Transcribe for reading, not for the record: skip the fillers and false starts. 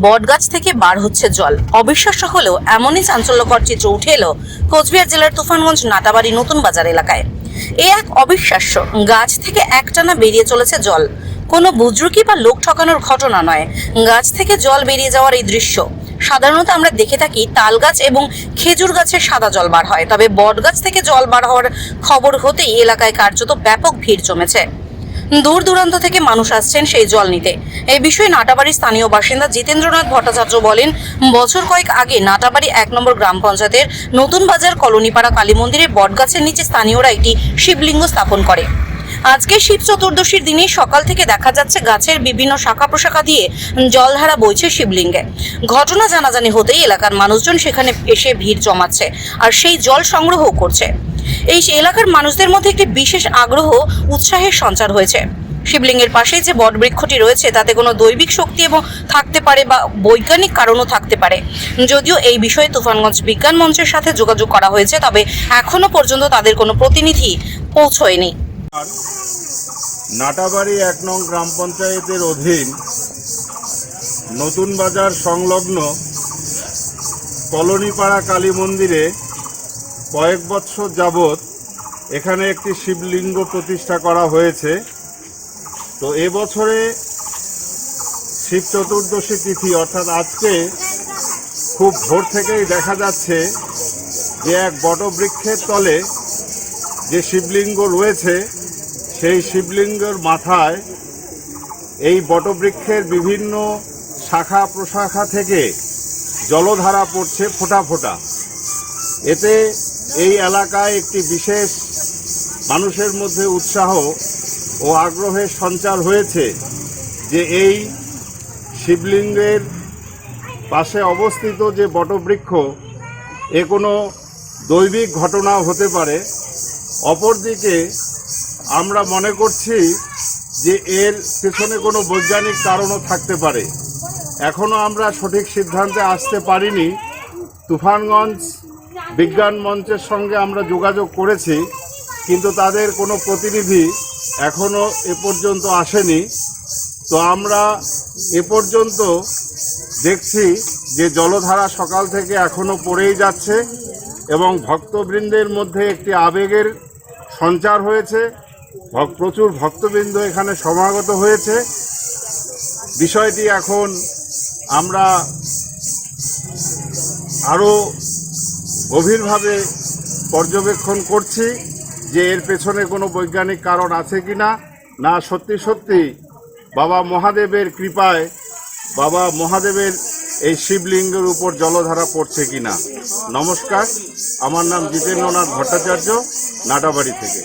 বটগাছ থেকে বার হচ্ছে জল। অবিশ্বাস্য হলেও এমনই চাঞ্চল্যকর চিত্র উঠে এলো কোচবিহার জেলার তুফানগঞ্জ নাটাবাড়ি নতুন বাজার এলাকায়। এ এক অবিশ্বাস্য, গাছ থেকে একটানা বেরিয়ে চলেছে জল। কোনো বুজরুকি বা লোক ঠকানোর ঘটনা নয়, গাছ থেকে জল বেরিয়ে যাওয়ার এই দৃশ্য সাধারণত আমরা দেখে থাকি তাল গাছ এবং খেজুর গাছের সাদা জল বার হয়, তবে বট গাছ থেকে জল বার হওয়ার খবর হতেই এলাকায় কার্যত ব্যাপক ভিড় জমেছে। দূর দূরান্ত থেকে মানুষ আসছেন সেই জল নিতে। এই বিষয়ে নাটাবাড়ির স্থানীয় বাসিন্দা জিতেন্দ্রনাথ ভট্টাচার্য বলেন, বছর কয়েক আগে নাটাবাড়ি 1 নম্বর গ্রাম পঞ্চায়েতের নতুন বাজার কলোনিপাড়া কালী মন্দিরে বটগাছের নিচে স্থানীয়রা একটি শিবলিঙ্গ স্থাপন করে। আজকে শিব চতুর্দশীর দিনে সকাল থেকে দেখা যাচ্ছে গাছের বিভিন্ন শাখা প্রশাখা দিয়ে জলধারা বইছে শিবলিঙ্গে। ঘটনা জানাজানি হতেই এলাকার মানুষজন সেখানে এসে ভিড় জমাচ্ছে আর সেই জল সংগ্রহ করছে। এই এলাকার মানুষদের মধ্যে একটি বিশেষ আগ্রহ, উৎসাহের সঞ্চার হয়েছে। শিবলিঙ্গের পাশে যে বটবৃক্ষটি রয়েছে তাতে কোনো দৈবিক শক্তি এবং থাকতে পারে বা বৈজ্ঞানিক কারণও থাকতে পারে। যদিও এই বিষয়ে তুফানগঞ্জ বিজ্ঞান মঞ্চের সাথে যোগাযোগ করা হয়েছে, তবে এখনো পর্যন্ত তাদের কোনো প্রতিনিধি পৌঁছয়নি। নাটাবাড়ি 1 নং গ্রাম পঞ্চায়েতের অধীন নতুন বাজার সংলগ্ন কলোনিপাড়া কালী মন্দিরে কয়েক বছর যাবৎ এখানে একটি শিবলিঙ্গ প্রতিষ্ঠা করা হয়েছে। তো এবছরে শিব চতুর্দশী তিথি অর্থাৎ আজকে খুব ভোর থেকেই দেখা যাচ্ছে যে এক বটবৃক্ষের তলে যে শিবলিঙ্গ রয়েছে সেই শিবলিঙ্গের মাথায় এই বটবৃক্ষের বিভিন্ন শাখা প্রশাখা থেকে জলধারা পড়ছে ফোঁটা ফোঁটা। এতে এই এলাকায় একটি বিশেষ মানুষের মধ্যে উৎসাহ ও আগ্রহের সঞ্চার হয়েছে যে এই শিবলিঙ্গের পাশে অবস্থিত যে বটবৃক্ষ এ কোনো দৈবিক ঘটনা হতে পারে। অপরদিকে আমরা মনে করছি যে এর পেছনে কোনো বৈজ্ঞানিক কারণও থাকতে পারে। এখনও আমরা সঠিক সিদ্ধান্তে আসতে পারিনি। তুফানগঞ্জ বিজ্ঞান মঞ্চের সঙ্গে আমরা যোগাযোগ করেছি, কিন্তু তাদের কোনো প্রতিনিধি এখনও এ পর্যন্ত আসেনি। তো আমরা এ পর্যন্ত দেখছি যে জলধারা সকাল থেকে এখনও পড়েই যাচ্ছে এবং ভক্তবৃন্দের মধ্যে একটি আবেগের সঞ্চার হয়েছে। প্রচুর ভক্তবৃন্দ এখানে সমাগত হয়েছে। বিষয়টি এখন আমরা আরও গভীরভাবে পর্যবেক্ষণ করছি যে এর পেছনে কোনো বৈজ্ঞানিক কারণ আছে কি না সত্যি সত্যি বাবা মহাদেবের কৃপায় বাবা মহাদেবের এই শিবলিঙ্গের উপর জলধারা পড়ছে কিনা। নমস্কার, আমার নাম জিতেন্দ্রনাথ ভট্টাচার্য, নাটাবাড়ি থেকে।